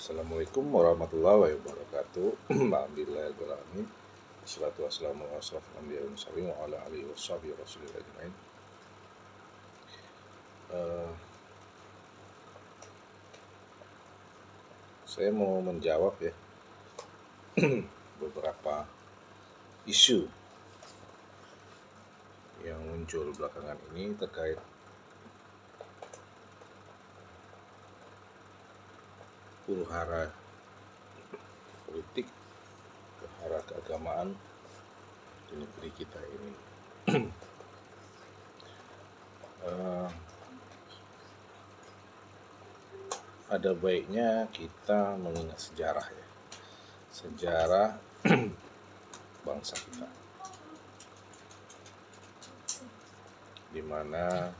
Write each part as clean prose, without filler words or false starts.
Assalamualaikum warahmatullahi wabarakatuh. Alhamdulillahirrahmanirrahim. Wassalatu wassalamu ala asyrafil anbiya'i wal mursalin wa ala alihi washabihi rasulillah ajmain. Saya mau menjawab ya beberapa isu yang muncul belakangan ini terkait huru-hara politik, huru-hara keagamaan di negeri kita ini. Ada baiknya kita mengingat sejarah ya, sejarah bangsa kita, di mana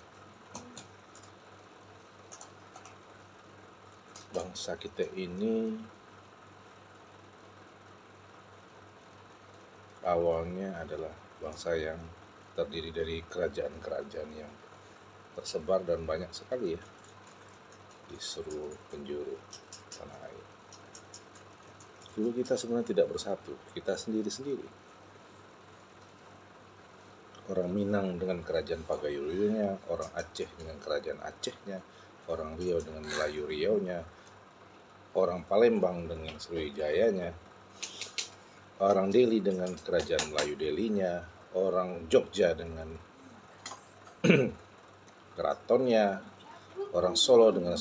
bangsa kita ini awalnya adalah bangsa yang terdiri dari kerajaan-kerajaan yang tersebar dan banyak sekali ya di seluruh penjuru tanah air. Dulu kita sebenarnya tidak bersatu, kita sendiri-sendiri. Orang Minang dengan kerajaan Pagayulinya, orang Aceh dengan kerajaan Acehnya, orang Riau dengan Melayu Riaunya, orang Palembang dengan Sriwijayanya, orang Delhi dengan kerajaan Melayu Delinya, orang Jogja dengan keratonnya, orang Solo dengan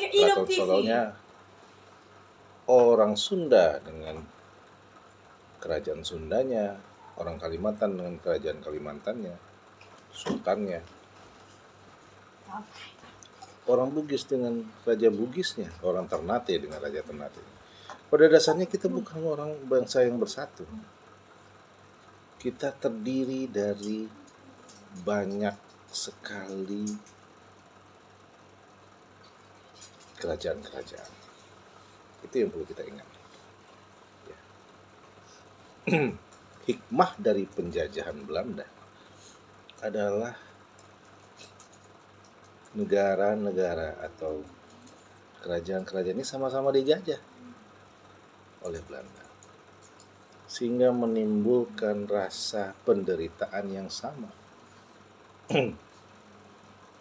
keraton Solonya, orang Sunda dengan kerajaan Sundanya, orang Kalimantan dengan kerajaan Kalimantannya, sultannya, orang Bugis dengan raja Bugisnya, orang Ternate dengan raja Ternate. Pada dasarnya kita bukan orang bangsa yang bersatu. Kita terdiri dari banyak sekali kerajaan-kerajaan. Itu yang perlu kita ingat. Ya. Hikmah dari penjajahan Belanda adalah negara-negara atau kerajaan-kerajaan ini sama-sama dijajah oleh Belanda, sehingga menimbulkan rasa penderitaan yang sama.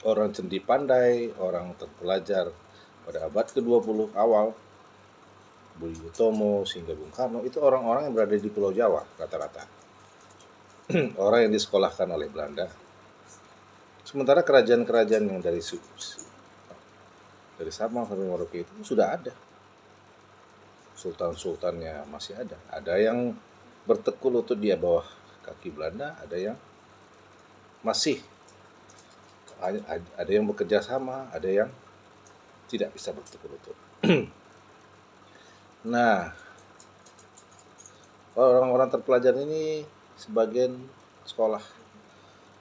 Orang cendi pandai, orang terpelajar pada abad ke-20 awal, Budi Utomo sehingga Bung Karno, itu orang-orang yang berada di Pulau Jawa rata-rata. Orang yang disekolahkan oleh Belanda. Sementara kerajaan-kerajaan yang dari Sabang sampai Merauke itu sudah ada. Sultan-sultannya masih ada. Ada yang bertekuk lutut di bawah kaki Belanda, ada yang masih, ada yang bekerja sama, ada yang tidak bisa bertekuk lutut. Nah, orang-orang terpelajar ini sebagian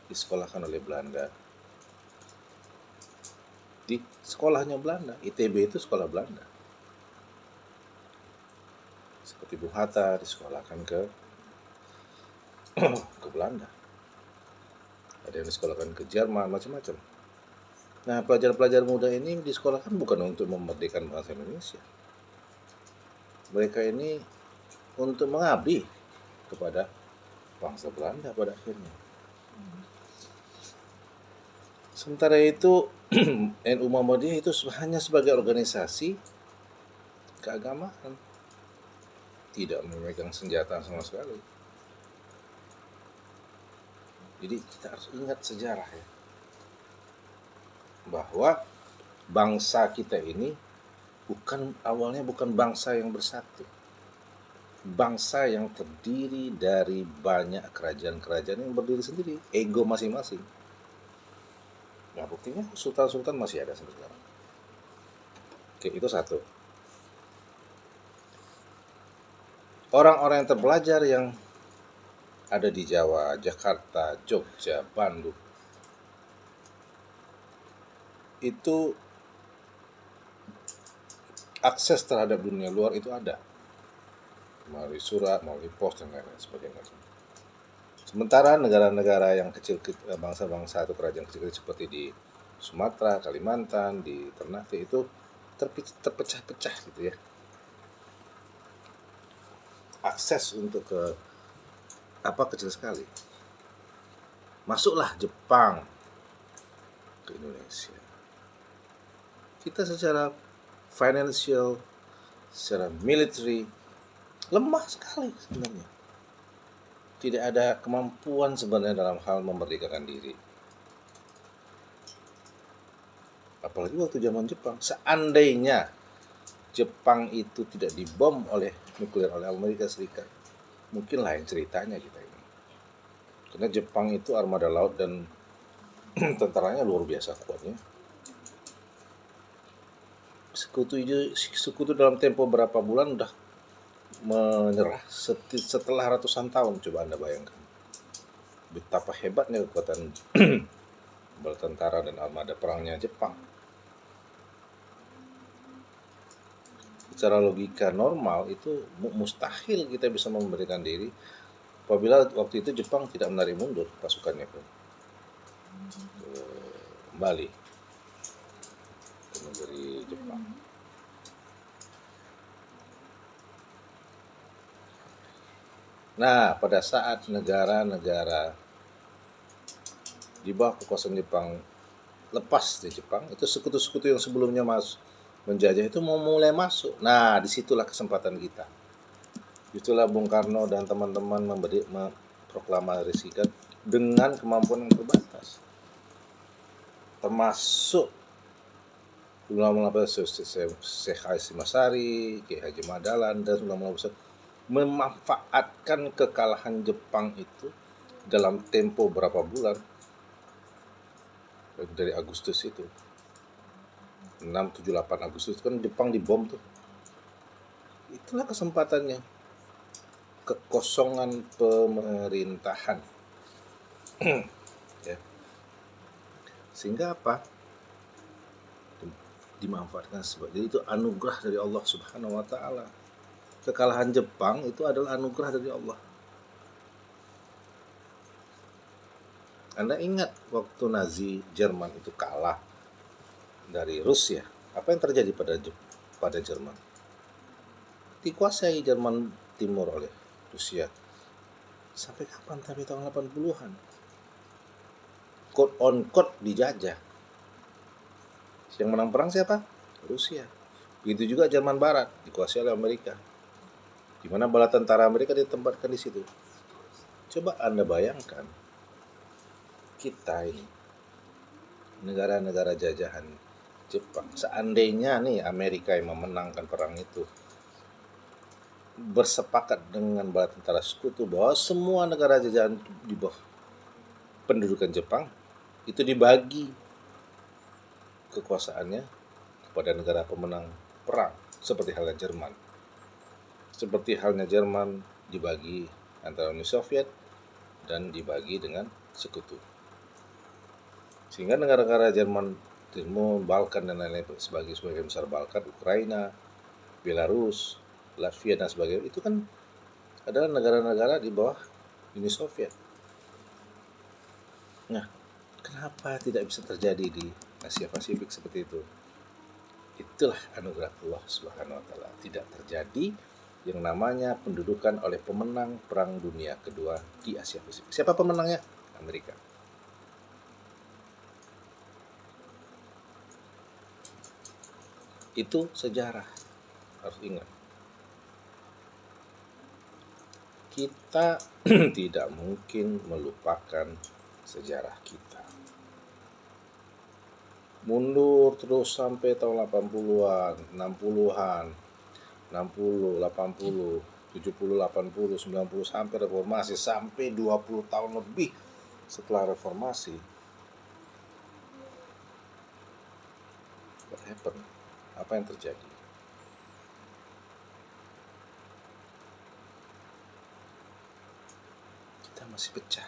disekolahkan oleh Belanda. Di sekolahnya Belanda, ITB itu sekolah Belanda. Seperti Bung Hatta disekolahkan ke Belanda. Ada yang disekolahkan ke Jerman, macam-macam. Nah, pelajar-pelajar muda ini disekolahkan bukan untuk memerdekakan bangsa Indonesia. Mereka ini untuk mengabdi kepada bangsa Belanda pada akhirnya. Sementara itu NU Muhammadiyah itu hanya sebagai organisasi keagamaan, tidak memegang senjata sama sekali. Jadi kita harus ingat sejarah ya, bahwa bangsa kita ini awalnya bukan bangsa yang bersatu, bangsa yang terdiri dari banyak kerajaan-kerajaan yang berdiri sendiri, ego masing-masing. Nah, buktinya sultan-sultan masih ada sampai sekarang. Oke, itu satu. Orang-orang yang terpelajar yang ada di Jawa, Jakarta, Jogja, Bandung, itu akses terhadap dunia luar itu ada melalui surat, melalui pos dan lain-lain sebagainya. Sementara negara-negara yang kecil, bangsa-bangsa atau kerajaan kecil seperti di Sumatera, Kalimantan, di Ternate itu terpecah-pecah gitu ya. Akses untuk ke kecil sekali. Masuklah Jepang ke Indonesia. Kita secara financial, secara military lemah sekali sebenarnya. Tidak ada kemampuan sebenarnya dalam hal memerdekakan diri. Apalagi waktu zaman Jepang. Seandainya Jepang itu tidak dibom oleh nuklir oleh Amerika Serikat, mungkin lain ceritanya kita ini. Karena Jepang itu armada laut dan tentaranya luar biasa kuatnya. Sekutu dalam tempo berapa bulan udah menyerah setelah ratusan tahun. Coba Anda bayangkan betapa hebatnya kekuatan bala tentara dan armada perangnya Jepang. Secara logika normal itu mustahil kita bisa memberikan diri apabila waktu itu Jepang tidak menarik mundur pasukannya ke Bali, ke negeri Jepang. Nah, pada saat negara-negara di bawah kekuasaan Jepang lepas di Jepang, itu sekutu-sekutu yang sebelumnya menjajah itu mau mulai masuk. Nah, disitulah kesempatan kita. Itulah Bung Karno dan teman-teman memproklamasikan dengan kemampuan yang terbatas. Termasuk ulama-ulama Syekh Hasyim Asy'ari, Kiai Haji Madalan, dan ulama-ulama besar memanfaatkan kekalahan Jepang itu dalam tempo berapa bulan dari Agustus itu 6-7-8 Agustus kan Jepang dibom tuh. Itulah kesempatannya, kekosongan pemerintahan. Ya. Sehingga apa? Dimanfaatkan sebagai itu anugerah dari Allah Subhanahu wa taala. Kekalahan Jepang itu adalah anugerah dari Allah. Anda ingat waktu Nazi Jerman itu kalah dari Rusia, apa yang terjadi pada Jerman? Dikuasai Jerman Timur oleh Rusia. Sampai kapan? Sampai tahun 80-an. Quote on quote dijajah. Yang menang perang siapa? Rusia. Begitu juga Jerman Barat dikuasai oleh Amerika. Di mana bala tentara Amerika ditempatkan di situ. Coba Anda bayangkan, kita ini negara-negara jajahan Jepang, seandainya nih Amerika yang memenangkan perang itu, bersepakat dengan bala tentara sekutu bahwa semua negara jajahan di bawah pendudukan Jepang itu dibagi kekuasaannya kepada negara pemenang perang, seperti halnya Jerman. Seperti halnya Jerman dibagi antara Uni Soviet dan dibagi dengan sekutu. Sehingga negara-negara Jerman Timur, Balkan dan lain-lain sebagai besar Balkan, Ukraina, Belarus, Latvia dan sebagainya itu kan adalah negara-negara di bawah Uni Soviet. Nah, kenapa tidak bisa terjadi di Asia Pasifik seperti itu? Itulah anugerah Allah Subhanahu wa taala. Tidak terjadi yang namanya pendudukan oleh pemenang Perang Dunia Kedua di Asia Pasifik. Siapa pemenangnya? Amerika. Itu sejarah, harus ingat. Kita tidak mungkin melupakan sejarah kita. Mundur terus sampai tahun 80-an, 60-an, 60, 80, 70, 80, 90 sampai reformasi, sampai 20 tahun lebih setelah reformasi. What happened? Apa yang terjadi? Kita masih pecah.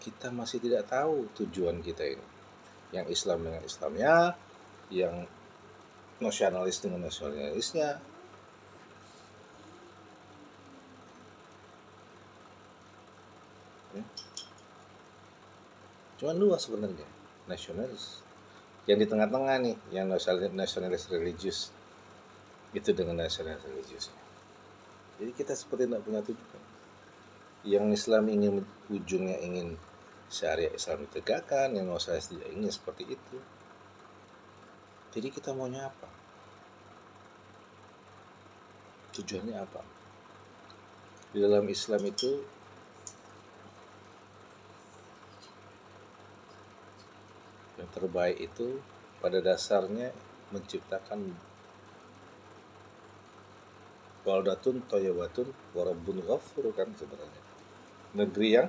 Kita masih tidak tahu tujuan kita ini. Yang Islam dengan Islamnya, yang nasionalis dengan nasionalisnya. Cuma dua sebenarnya. nasionalis. Yang di tengah-tengah nih, yang nasionalis religius, itu dengan nasionalis religius. Jadi kita seperti tidak punya tujuan. Yang Islam ingin ujungnya ingin syariat Islam ditegakkan, yang nasionalis tidak ingin seperti itu. Jadi kita maunya apa? Tujuannya apa? Di dalam Islam itu yang terbaik itu pada dasarnya menciptakan baldatun thayyibatun wa rabbun ghafur, kan sebenarnya. Negeri yang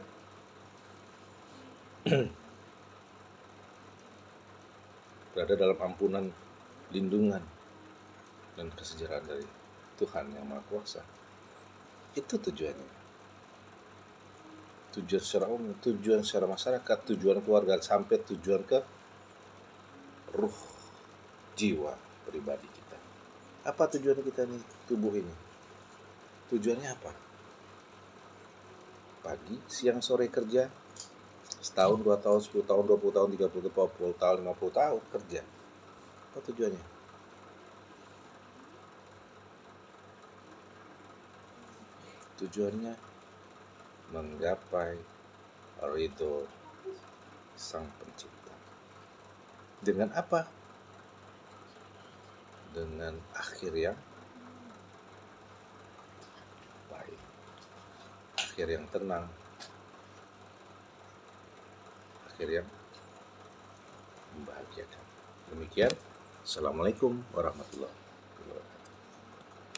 berada dalam ampunan, lindungan, dan kesejahteraan dari Tuhan yang Maha Kuasa. Itu tujuannya. Tujuan secara umum, tujuan secara masyarakat, tujuan keluarga, sampai tujuan ke ruh, jiwa pribadi kita. Apa tujuan kita nih, tubuh ini? Tujuannya apa? Pagi, siang, sore kerja, setahun, 2 tahun, 10 tahun, 20 tahun, 30 tahun, 40 tahun, 50 tahun kerja. Apa tujuannya? Tujuannya menggapai ridho Sang Pencipta. Dengan apa? Dengan akhir yang baik, akhir yang tenang, akhir yang membahagiakan. Demikian. Assalamualaikum warahmatullahi wabarakatuh.